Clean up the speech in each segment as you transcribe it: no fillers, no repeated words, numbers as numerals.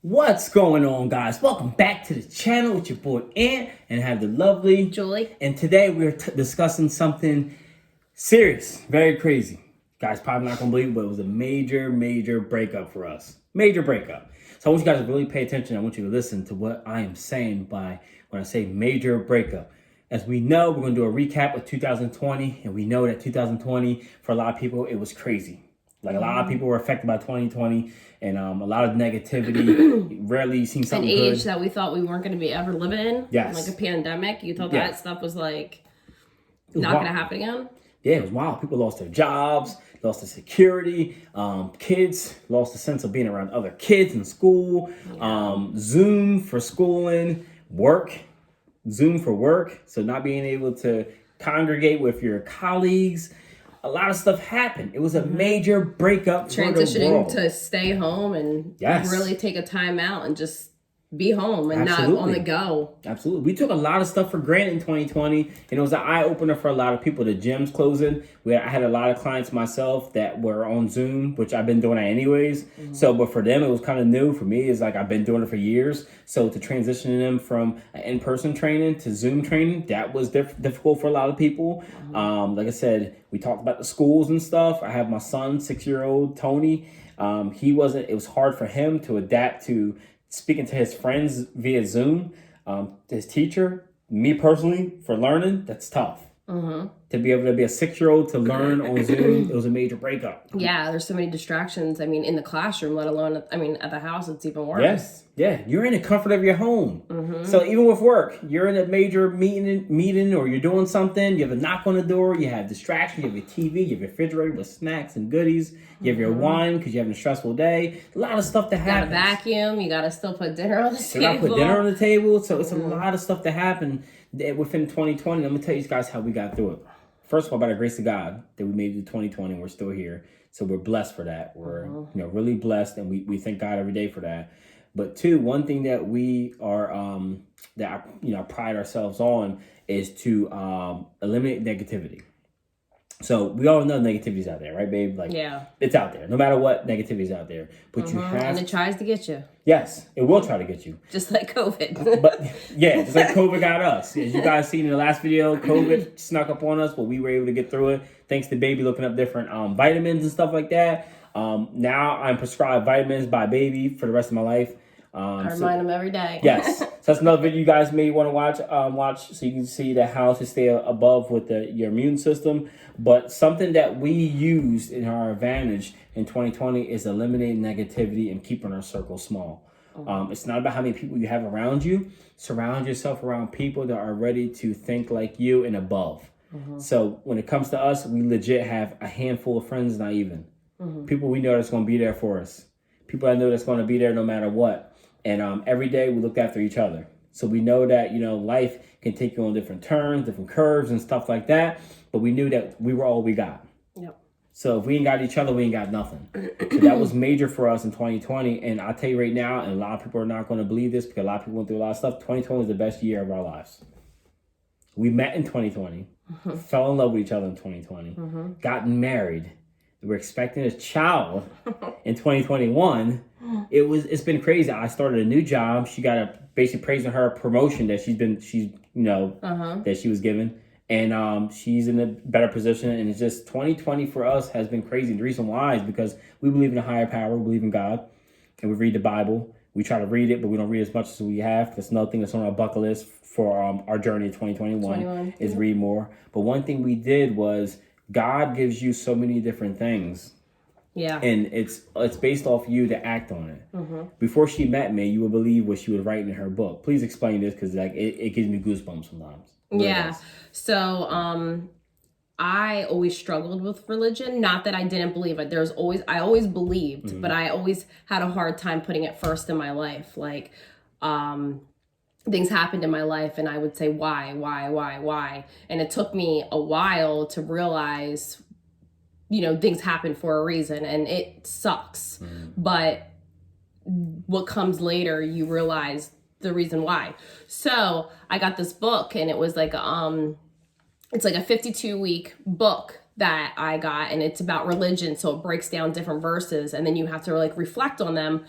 What's going on, guys? Welcome back to the channel with your boy Ant and have the lovely Julie. And today we're discussing something serious, very crazy. Guys, probably not gonna believe it, but it was a major breakup for us. Major breakup. So I want you guys to really pay attention. I want you to listen to what I am saying by when I say major breakup. As we know, we're gonna do a recap of 2020, and we know that 2020 for a lot of people it was crazy. Like a lot of people were affected by 2020 and a lot of negativity. Rarely seen something An age good. that we thought we weren't going to be ever living in. Yes. Like a pandemic. You thought Yeah. that stuff was like was not wild. going to happen again? Yeah, it was wild. People lost their jobs, lost their security. Kids lost the sense of being around other kids in school. Zoom for schooling, Zoom for work. So not being able to congregate with your colleagues. A lot of stuff happened. It was a major breakup for the Transitioning world. to stay home and Yes. really take a time out and just be home and Absolutely. not on the go. Absolutely. We took a lot of stuff for granted in 2020, and it was an eye-opener for a lot of people. The gyms closing. I had a lot of clients myself that were on Zoom, which I've been doing that anyways. So, but for them, it was kind of new. For me, it's like I've been doing it for years. So to transition them from in-person training to Zoom training, that was difficult for a lot of people. Like I said, we talked about the schools and stuff. I have my son, 6-year-old Tony. It was hard for him to adapt to speaking to his friends via Zoom, his teacher, me personally, for learning, that's tough. To be able to be a 6-year-old to learn on Zoom, it was a major breakup. Yeah, there's so many distractions. I mean, in the classroom, let alone, at the house, it's even worse. Yes, yeah, you're in the comfort of your home. So even with work, you're in a major meeting, or you're doing something. You have a knock on the door. You have distractions. You have your TV. You have your refrigerator with snacks and goodies. You have your wine because you're having a stressful day. A lot of stuff that happens. You gotta vacuum. You gotta still put dinner on the You table. gotta put dinner on the table. So it's a lot of stuff that happened within 2020. I'm gonna tell you guys how we got through it. First of all, by the grace of God, that we made it to 2020, we're still here. So we're blessed for that. We're really blessed, and we thank God every day for that. But two, one thing that we are pride ourselves on is to eliminate negativity. So we all know negativity's out there, right, babe? Like, Yeah. it's out there. No matter what, negativity's out there. But you have And it tries to get you. yes, it will try to get you. Just like COVID. But yeah, just like COVID got us. As you guys seen in the last video, COVID snuck up on us, but we were able to get through it thanks to baby looking up different vitamins and stuff like that. Now I'm prescribed vitamins by baby for the rest of my life. I remind them every day. Yes, so that's another video you guys may want to watch so you can see that how to stay above with your immune system. But something that we used in our advantage in 2020 is eliminating negativity and keeping our circle small. It's not about how many people you have around you. Surround yourself around people that are ready to think like you and above. So when it comes to us, we legit have a handful of friends, not even. People we know that's going to be there for us. People I know that's going to be there no matter what. And every day we look after each other. So we know that, life can take you on different turns, different curves and stuff like that. But we knew that we were all we got. Yep. So if we ain't got each other, we ain't got nothing. So that was major for us in 2020. And I'll tell you right now, and a lot of people are not going to believe this because a lot of people went through a lot of stuff. 2020 was the best year of our lives. We met in 2020, fell in love with each other in 2020, gotten married. We're expecting a child in 2021. It's been crazy. I started a new job. She got basically praising her promotion that that she was given. And she's in a better position. And it's just 2020 for us has been crazy. The reason why is because we believe in a higher power. We believe in God. And we read the Bible. We try to read it, but we don't read as much as we have. That's another thing that's on our bucket list for our journey in 2021 is read more. But one thing we did was God gives you so many different things. Yeah. And it's based off you to act on it. Before she met me, you would believe what she would write in her book. Please explain this because it gives me goosebumps sometimes. Yeah. So I always struggled with religion. Not that I didn't believe it. I always believed, but I always had a hard time putting it first in my life. Like things happened in my life and I would say, why? And it took me a while to realize, things happen for a reason and it sucks. But what comes later, you realize the reason why. So I got this book and it was like, it's like a 52-week book that I got, and it's about religion. So it breaks down different verses, and then you have to like reflect on them.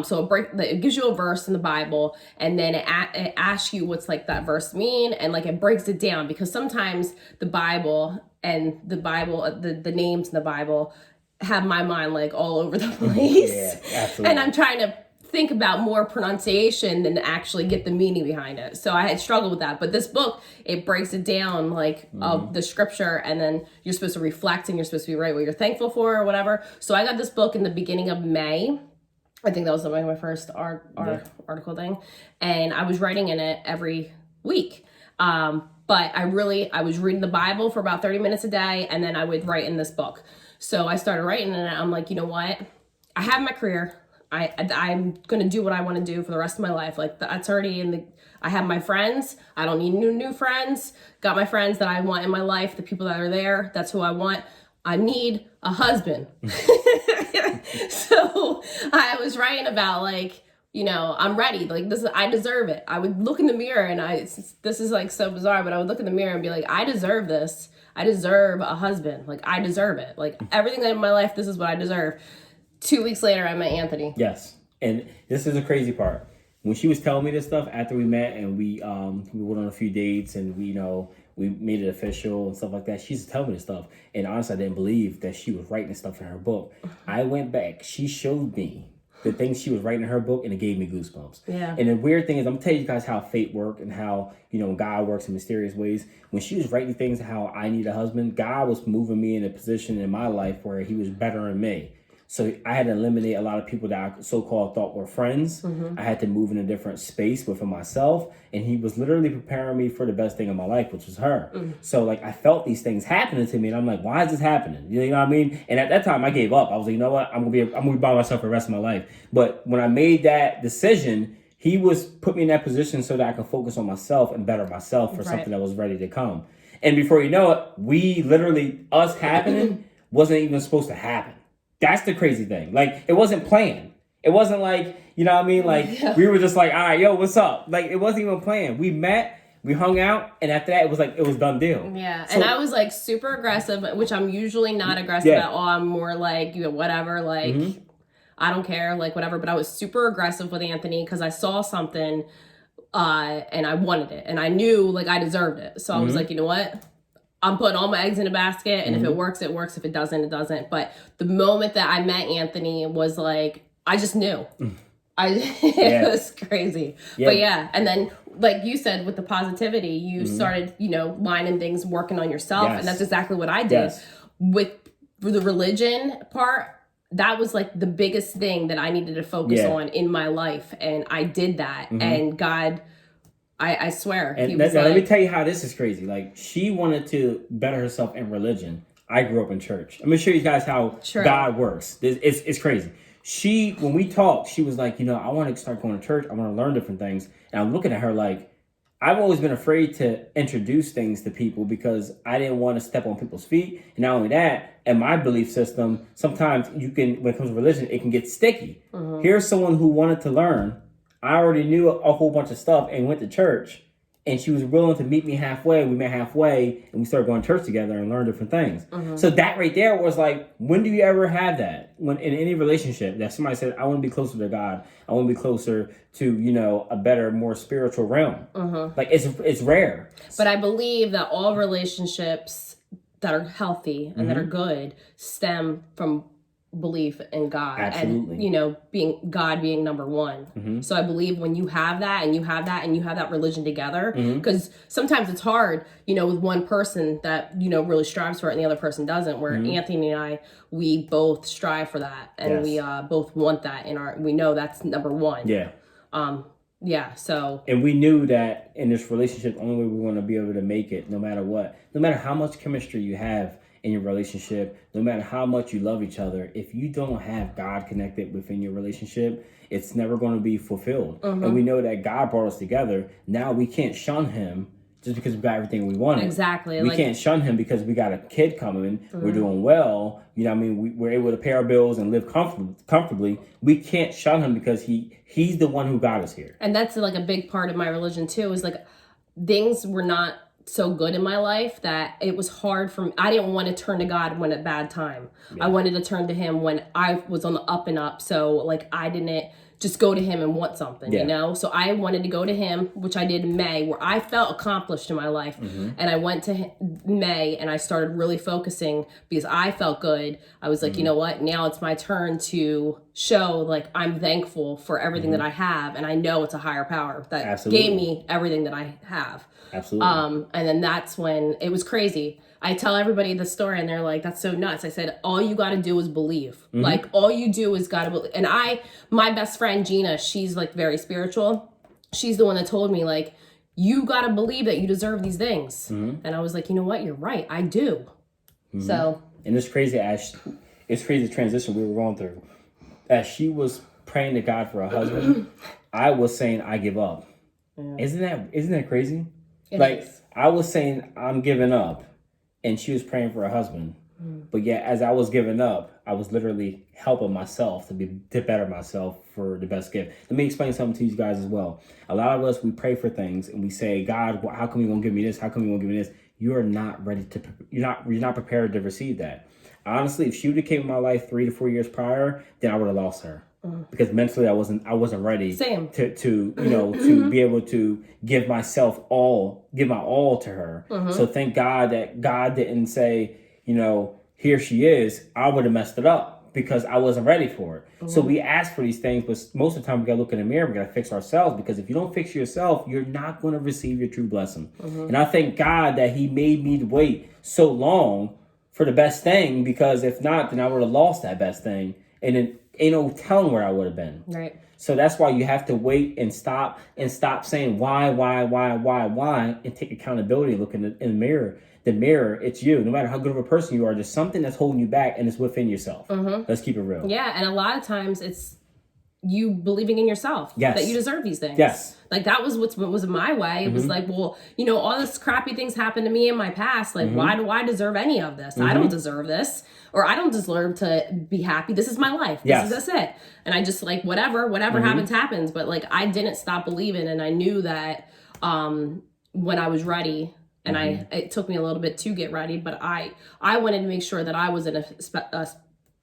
So it gives you a verse in the Bible, and then it asks you what's like that verse mean, and like it breaks it down, because sometimes the Bible, the names in the Bible have my mind like all over the place. Yeah, absolutely. And I'm trying to think about more pronunciation than to actually get the meaning behind it. So I had struggled with that. But this book, it breaks it down like of the scripture, and then you're supposed to reflect, and you're supposed to be right what you're thankful for or whatever. So I got this book in the beginning of May. I think that was like my first article thing. And I was writing in it every week. But I was reading the Bible for about 30 minutes a day, and then I would write in this book. So I started writing in it. I'm like, you know what? I have my career. I'm going to do what I want to do for the rest of my life. Like that's already I have my friends. I don't need new friends. Got my friends that I want in my life, the people that are there. That's who I want. I need a husband. So I was writing about like, you know, I'm ready. Like I deserve it. I would look in the mirror, and this is like so bizarre, but I would look in the mirror and be like, I deserve this. I deserve a husband. Like I deserve it. Like everything in my life, this is what I deserve. 2 weeks later, I met Anthony. Yes. And this is the crazy part. When she was telling me this stuff after we met, and we went on a few dates, and we made it official and stuff like that, she used to tell me this stuff. And honestly, I didn't believe that she was writing stuff in her book. I went back. She showed me the things she was writing in her book, and it gave me goosebumps. Yeah. And the weird thing is, I'm telling you guys how fate works and how, you know, God works in mysterious ways. When she was writing things, how I need a husband, God was moving me in a position in my life where he was bettering me. So I had to eliminate a lot of people that I so-called thought were friends. Mm-hmm. I had to move in a different space within myself. And he was literally preparing me for the best thing in my life, which was her. Mm. So like I felt these things happening to me, and I'm like, why is this happening? You know what I mean? And at that time I gave up. I was like, you know what? I'm gonna be by myself for the rest of my life. But when I made that decision, he was put me in that position so that I could focus on myself and better myself for something that was ready to come. And before you know it, us happening wasn't even supposed to happen. That's the crazy thing. Like, it wasn't planned. It wasn't like, you know what I mean? Like, we were just like, all right, yo, what's up? Like, it wasn't even planned. We met, we hung out, and after that, it was like, it was done deal. Yeah, so, and I was like super aggressive, which I'm usually not aggressive at all. I'm more like, you know, whatever, like, I don't care, like, whatever. But I was super aggressive with Anthony because I saw something and I wanted it. And I knew, like, I deserved it. So I was like, you know what? I'm putting all my eggs in a basket, and if it works, it works. If it doesn't, it doesn't. But the moment that I met Anthony was like, I just knew. It was crazy. Yeah. But yeah, and then like you said, with the positivity, you started, you know, lining things, working on yourself, and that's exactly what I did. With the religion part. That was like the biggest thing that I needed to focus on in my life, and I did that, and God. I swear. And let me tell you how this is crazy. Like, she wanted to better herself in religion. I grew up in church. I'm going to show you guys how God works. It's crazy. When we talked, she was like, you know, I want to start going to church. I want to learn different things. And I'm looking at her like, I've always been afraid to introduce things to people because I didn't want to step on people's feet. And not only that, in my belief system, sometimes when it comes to religion, it can get sticky. Here's someone who wanted to learn. I already knew a whole bunch of stuff and went to church, and she was willing to meet me halfway. We met halfway, and we started going to church together and learned different things. So that right there was like, when do you ever have that? When in any relationship that somebody said, I want to be closer to God. I want to be closer to, you know, a better, more spiritual realm. Like it's rare. But I believe that all relationships that are healthy and that are good stem from belief in God. Absolutely. And, you know, being number one. So I believe when you have that and you have that religion together, because sometimes it's hard, you know, with one person that, you know, really strives for it and the other person doesn't, where Anthony and I, we both strive for that, and we both want that we know that's number one. So. And we knew that in this relationship, the only way we want to be able to make it, no matter what, no matter how much chemistry you have in your relationship, no matter how much you love each other, if you don't have God connected within your relationship, it's never going to be fulfilled. And we know that God brought us together. Now we can't shun him just because we got everything we wanted. Exactly. We can't shun him because we got a kid coming. We're doing well. You know what I mean? We're able to pay our bills and live comfortably. We can't shun him because he's the one who got us here. And that's like a big part of my religion too, is like things were not so good in my life that it was hard for me. I didn't want to turn to God when at bad time. I wanted to turn to him when I was on the up and up. So like I didn't just go to him and want something, you know? So I wanted to go to him, which I did in May, where I felt accomplished in my life. And I went to May and I started really focusing because I felt good. I was like, you know what? Now it's my turn to show like I'm thankful for everything that I have. And I know it's a higher power that gave me everything that I have. Absolutely. And then that's when it was crazy. I tell everybody the story and they're like, that's so nuts. I said, all you got to do is believe. Like all you do is got to believe. And my best friend, Gina, she's like very spiritual. She's the one that told me like, you got to believe that you deserve these things. And I was like, you know what? You're right. I do. So. And it's crazy, it's crazy the transition we were going through. As she was praying to God for a husband, I was saying, I give up. Isn't that crazy? I was saying, I'm giving up. And she was praying for a husband. But yet, as I was giving up, I was literally helping myself to better myself for the best gift. Let me explain something to you guys as well. A lot of us, we pray for things and we say, God, well, how come you won't give me this? How come you won't give me this? You're not ready to, you're not prepared to receive that. Honestly, if she would have came in my life 3 to 4 years prior, then I would have lost her. Because mentally I wasn't ready to be able to give my all to her. So thank God that God didn't say, here she is. I would have messed it up because I wasn't ready for it. So we ask for these things, but most of the time we gotta look in the mirror, we gotta fix ourselves, because if you don't fix yourself, you're not gonna receive your true blessing. And I thank God that he made me wait so long for the best thing, because if not, then I would have lost that best thing. And then ain't no telling where I would have been. Right. So that's why you have to wait and stop saying why, and take accountability. Look in the mirror. The mirror, it's you. No matter how good of a person you are, there's something that's holding you back, and it's within yourself. Let's keep it real. Yeah, and a lot of times it's you believing in yourself that you deserve these things. Yes. Like that was what was my way. It was like, well, all this crappy things happened to me in my past. Like, why do I deserve any of this? I don't deserve this, or I don't deserve to be happy. This is my life. This is it. And I just like, whatever happens. But like, I didn't stop believing. And I knew that when I was ready, and it took me a little bit to get ready, but I wanted to make sure that I was in a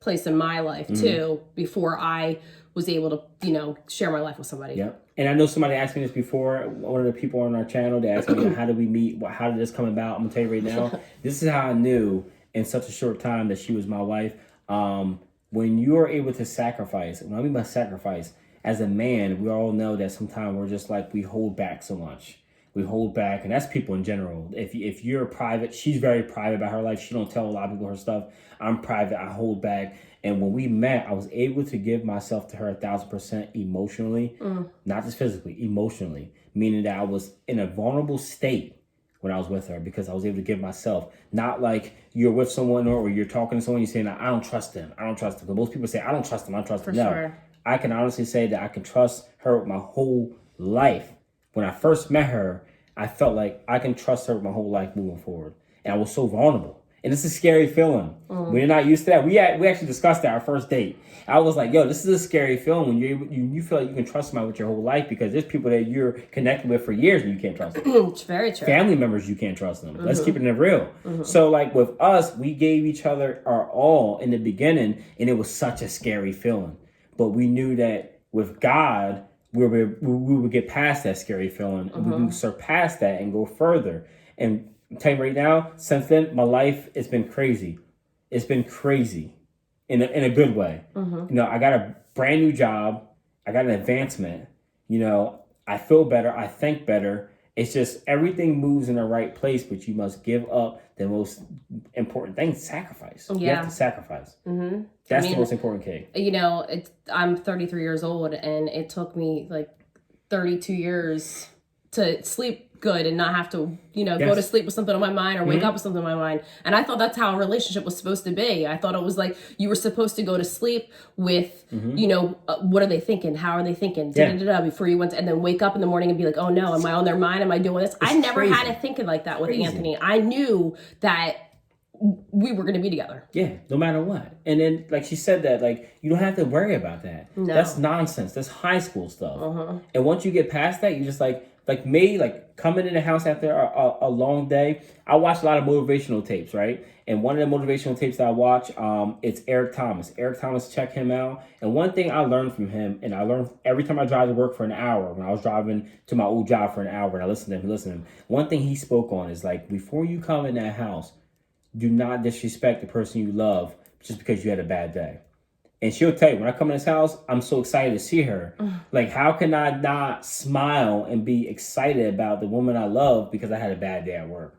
place in my life too, before I was able to, share my life with somebody. Yep. And I know somebody asked me this before. One of the people on our channel, they asked me, how did we meet? How did this come about? I'm going to tell you right now. This is how I knew in such a short time that she was my wife. When you are able to sacrifice, when I mean by sacrifice, as a man, we all know that sometimes we're just like, we hold back so much. We hold back, and that's people in general. If you're private, she's very private about her life. She don't tell a lot of people her stuff. I'm private. I hold back. And when we met, I was able to give myself to her 1,000% emotionally, not just physically, emotionally, meaning that I was in a vulnerable state when I was with her, because I was able to give myself. Not like you're with someone or you're talking to someone, you're saying, I don't trust them. I don't trust them. But most people say, I don't trust them. I don't trust them. No, sure. I can honestly say that I can trust her with my whole life. When I first met her, I felt like I can trust her with my whole life moving forward. And I was so vulnerable. And it's a scary feeling. We're not used to that. We actually discussed that our first date. I was like, yo, this is a scary feeling when you feel like you can trust somebody with your whole life, because there's people that you're connected with for years and you can't trust them. It's very true. Family members, you can't trust them. Let's keep it real. So like with us, we gave each other our all in the beginning, and it was such a scary feeling. But we knew that with God, we would get past that scary feeling, and we would surpass that and go further. And I'm telling you right now, since then, my life, it's been crazy. It's been crazy in a good way. I got a brand new job. I got an advancement. I feel better. I think better. It's just everything moves in the right place, but you must give up the most important thing, sacrifice. Yeah. You have to sacrifice. That's the most important key. I'm 33 years old, and it took me like 32 years to sleep good and not have to, go to sleep with something on my mind or wake up with something on my mind. And I thought that's how a relationship was supposed to be. I thought it was like you were supposed to go to sleep with, what are they thinking? How are they thinking? Before you went to, and then wake up in the morning and be like, oh no, am I on their mind? Am I doing this? I never had it thinking like that with Anthony. I knew that we were going to be together. Yeah, no matter what. And then, like she said that, like, you don't have to worry about that. No. That's nonsense. That's high school stuff. And once you get past that, you're just like, like me, like coming in the house after a long day, I watch a lot of motivational tapes, right? And one of the motivational tapes that I watch, it's Eric Thomas. Eric Thomas, check him out. And one thing I learned from him, and I learned every time I drive to work for an hour, when I was driving to my old job for an hour, and I listened to him, one thing he spoke on is like, before you come in that house, do not disrespect the person you love just because you had a bad day. And she'll tell you, when I come in this house, I'm so excited to see her. Like, how can I not smile and be excited about the woman I love because I had a bad day at work?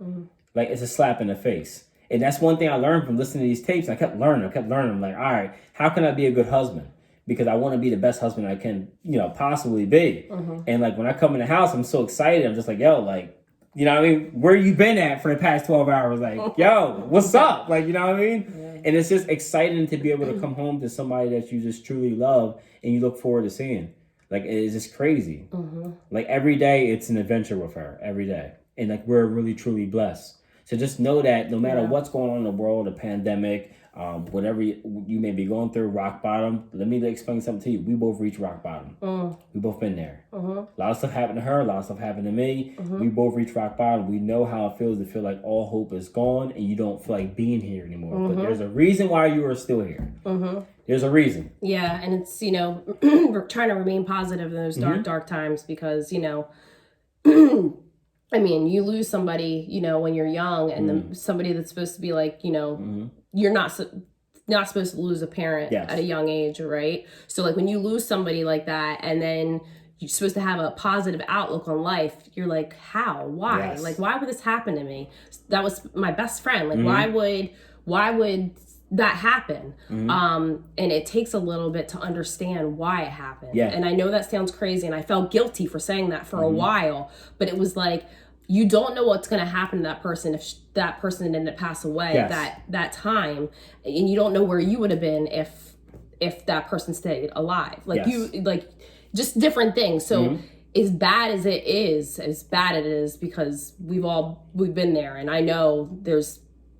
Like, it's a slap in the face. And that's one thing I learned from listening to these tapes. I kept learning. I'm like, all right, how can I be a good husband? Because I want to be the best husband I can, possibly be. And like, when I come in the house, I'm so excited. I'm just like, yo, like, you know what I mean? Where you been at for the past 12 hours? Like, yo, what's up? Like, you know what I mean? Yeah. And it's just exciting to be able to come home to somebody that you just truly love and you look forward to seeing. Like, it's just crazy. Like, every day it's an adventure with her, every day. And like, we're really, truly blessed. So just know that no matter what's going on in the world, a pandemic, whatever you may be going through, rock bottom, let me explain something to you. We both reached rock bottom. We both been there. A lot of stuff happened to her. A lot of stuff happened to me. We both reached rock bottom. We know how it feels to feel like all hope is gone and you don't feel like being here anymore. But there's a reason why you are still here. There's a reason. Yeah, and it's, we're trying to remain positive in those dark times because, I mean, you lose somebody, when you're young, and then somebody that's supposed to be like, you're not supposed to lose a parent at a young age, right? So like when you lose somebody like that, and then you're supposed to have a positive outlook on life, you're like, how? Why? Like, why would this happen to me? That was my best friend. Like, why would that happen? And it takes a little bit to understand why it happened. And I know that sounds crazy, and I felt guilty for saying that for a while, but it was like, you don't know what's going to happen to that person if that person didn't pass away that time, and you don't know where you would have been if that person stayed alive. Like just different things. So as bad as it is, because we've been there, and I know there's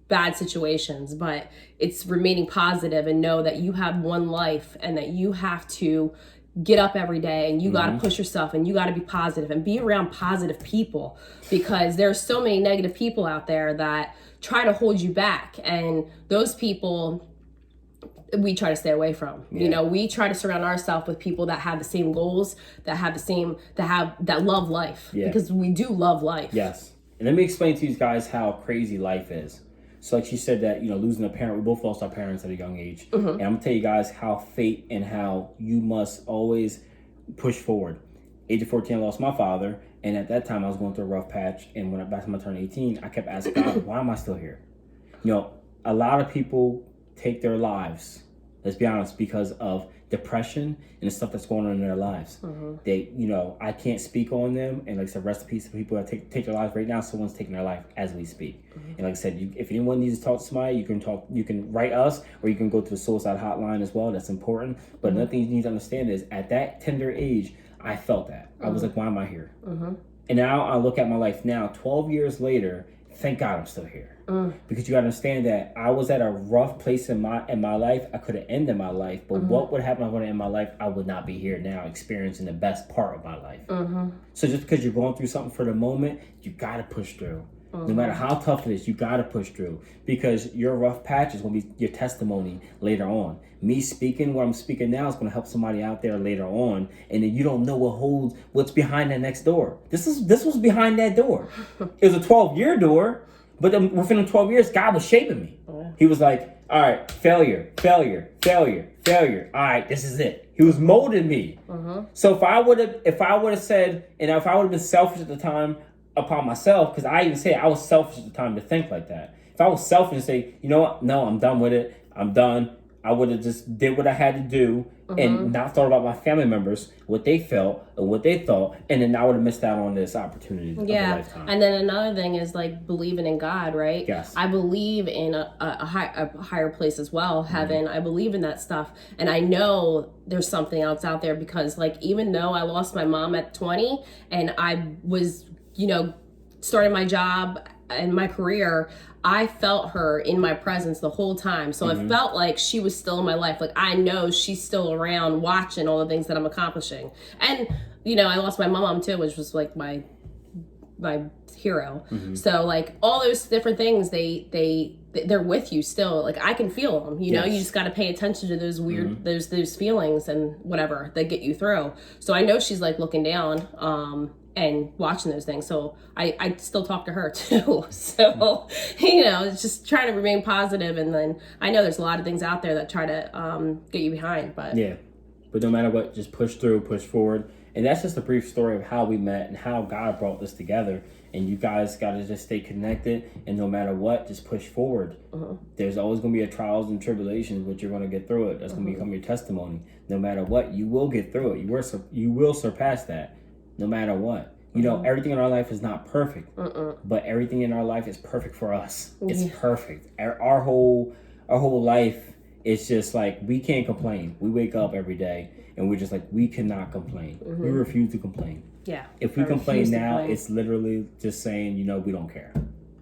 bad situations, but it's remaining positive and know that you have one life and that you have to get up every day and you got to push yourself and you got to be positive and be around positive people, because there's so many negative people out there that try to hold you back, and those people we try to stay away from. We try to surround ourselves with people that have the same goals, that love life, because we do love life. Yes. And let me explain to you guys how crazy life is. So like she said that, losing a parent, we both lost our parents at a young age. And I'm going to tell you guys how fate and how you must always push forward. Age of 14, I lost my father. And at that time, I was going through a rough patch. And by the time I turned 18, I kept asking God, why am I still here? A lot of people take their lives, let's be honest, because of depression and the stuff that's going on in their lives. They, I can't speak on them, and like I said, rest in peace to people that take their lives right now. Someone's taking their life as we speak. And like I said, if anyone needs to talk to somebody, you can write us, or you can go to the suicide hotline as well. That's important. But another thing you need to understand is, at that tender age, I felt that. I was like, why am I here? And now I look at my life now, 12 years later, thank God I'm still here. Because you gotta understand that I was at a rough place in my life. I could have ended my life, but what would happen if I would end my life? I would not be here now experiencing the best part of my life. So just because you're going through something for the moment, you gotta push through. No matter how tough it is, you gotta push through, because your rough patch is gonna be your testimony later on. Me speaking what I'm speaking now is gonna help somebody out there later on, and then you don't know what's behind that next door. This was behind that door. It was a 12-year door, but then within the 12 years, God was shaping me. He was like, all right, failure. All right, this is it. He was molding me. So if I would have said, and if I would have been selfish at the time upon myself, because I even say I was selfish at the time to think like that. If I was selfish and say, you know what, no, I'm done with it, I'm done, I would have just did what I had to do and not thought about my family members, what they felt and what they thought, and then I would have missed out on this opportunity of a lifetime. And then another thing is like believing in God, right? Yes. I believe in a higher place as well, heaven. I believe in that stuff, and I know there's something else out there, because like, even though I lost my mom at 20 and I was started my job in my career, I felt her in my presence the whole time. So it felt like she was still in my life. Like I know she's still around watching all the things that I'm accomplishing. And, you know, I lost my mom too, which was like my hero. So like all those different things, they're with you still. Like I can feel them, you know. You just got to pay attention to those weird those feelings and whatever that get you through. So I know she's like looking down and watching those things. So I still talk to her too. So you know, it's just trying to remain positive. And then I know there's a lot of things out there that try to get you behind, but no matter what, just push through, push forward. And that's just a brief story of how we met and how God brought this together. And you guys got to just stay connected. And no matter what, just push forward. There's always going to be a trials and tribulations, but you're going to get through it. That's going to become your testimony. No matter what, you will get through it. You will surpass that no matter what. You know, everything in our life is not perfect, but everything in our life is perfect for us. It's perfect. Our whole life is just like, we can't complain. We wake up every day. And we're just like, we cannot complain. We refuse to complain. Yeah. If we complain now, it's literally just saying, you know, we don't care.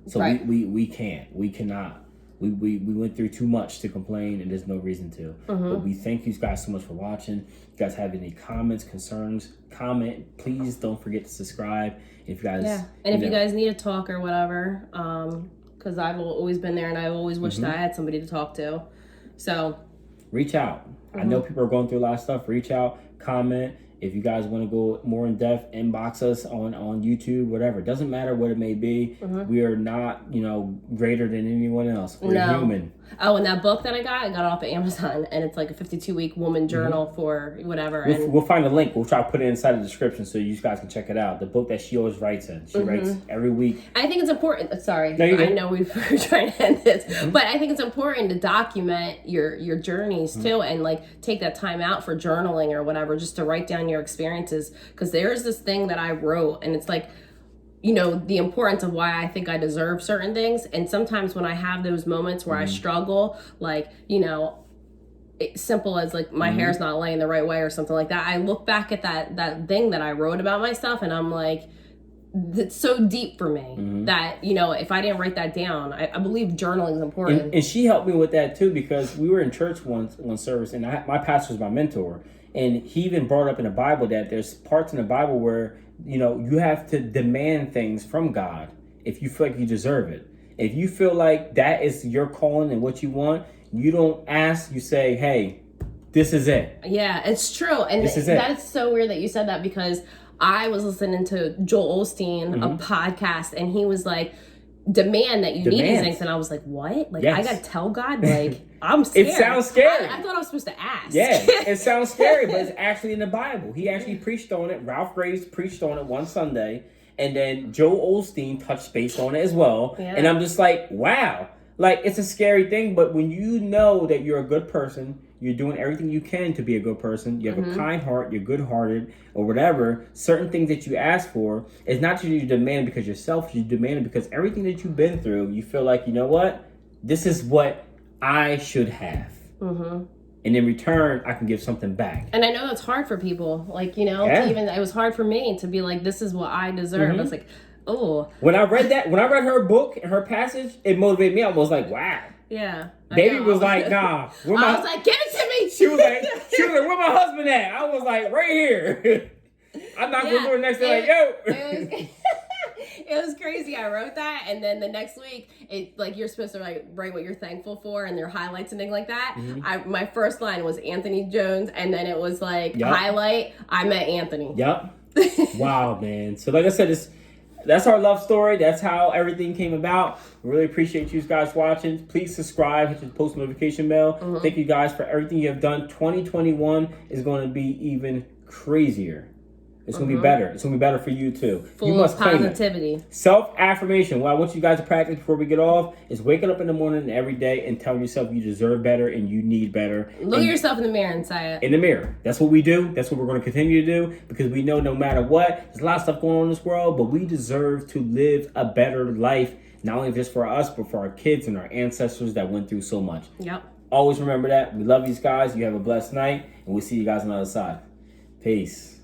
So we can't. We cannot. We went through too much to complain, and there's no reason to. But we thank you guys so much for watching. If you guys have any comments, concerns, comment. Please don't forget to subscribe. If you guys, and if you guys need a talk or whatever, because I've always been there, and I've always wished I had somebody to talk to. So reach out. I know people are going through a lot of stuff. Reach out, comment. If you guys want to go more in depth, inbox us on YouTube, whatever. It doesn't matter what it may be. We are not, you know, greater than anyone else. We're human. Oh, and that book that I got it off of Amazon, and it's like a 52-week woman journal for whatever. We'll find a link. We'll try to put it inside the description so you guys can check it out. The book that she always writes in. She writes every week. I think it's important. Sorry, no, I know we're trying to end this, but I think it's important to document your journeys too, and like take that time out for journaling or whatever, just to write down your experiences. Because there's this thing that I wrote, and it's like, you know, the importance of why I think I deserve certain things. And sometimes when I have those moments where I struggle, like, you know, it's simple as like my hair's not laying the right way or something like that, I look back at that thing that I wrote about myself, and I'm like, it's so deep for me that, you know, if I didn't write that down, I believe journaling is important. And she helped me with that too, because we were in church one service, and my pastor was my mentor, and he even brought up in the Bible that there's parts in the Bible where, you know, you have to demand things from God if you feel like you deserve it. If you feel like that is your calling and what you want, you don't ask, you say, hey, this is it. Yeah, it's true. And that's so weird that you said that, because I was listening to Joel Osteen, a podcast, and he was like, demand that you need these things. And I was like, what? Like, I got to tell God? Like, I'm scared. It sounds scary. I thought I was supposed to ask. Yeah, it sounds scary, but it's actually in the Bible. He actually preached on it. Ralph Graves preached on it one Sunday. And then Joel Osteen touched base on it as well. Yeah. And I'm just like, wow. Like, it's a scary thing, but when you know that you're a good person, you're doing everything you can to be a good person, you have a kind heart, you're good-hearted, or whatever, certain things that you ask for, it's not just you demand because you're selfish, you demand it because everything that you've been through, you feel like, you know what? This is what I should have. And in return, I can give something back. And I know that's hard for people. Like, you know, it was hard for me to be like, this is what I deserve. I was like, oh. When I read her book and her passage, it motivated me. I was like, wow. Yeah. Baby was like, nah. I was like, give it to me. She was like, where my husband at? I was like, right here. I'm not going to do it next day like, yo. It was crazy. I wrote that, and then the next week, it like you're supposed to write what you're thankful for and your highlights and things like that. My first line was Anthony Jones, and then it was like highlight, I met Anthony. Yep. Wow, man. So like I said, that's our love story. That's how everything came about. We really appreciate you guys watching. Please subscribe, hit the post notification bell. Thank you guys for everything you have done. 2021 is going to be even crazier. It's going to be better. It's going to be better for you too. You must claim positivity. Self-affirmation. What I want you guys to practice before we get off is waking up in the morning every day and telling yourself you deserve better and you need better. Look at yourself in the mirror and say it. In the mirror. That's what we do. That's what we're going to continue to do, because we know no matter what, there's a lot of stuff going on in this world, but we deserve to live a better life, not only just for us, but for our kids and our ancestors that went through so much. Yep. Always remember that. We love these guys. You have a blessed night, and we'll see you guys on the other side. Peace.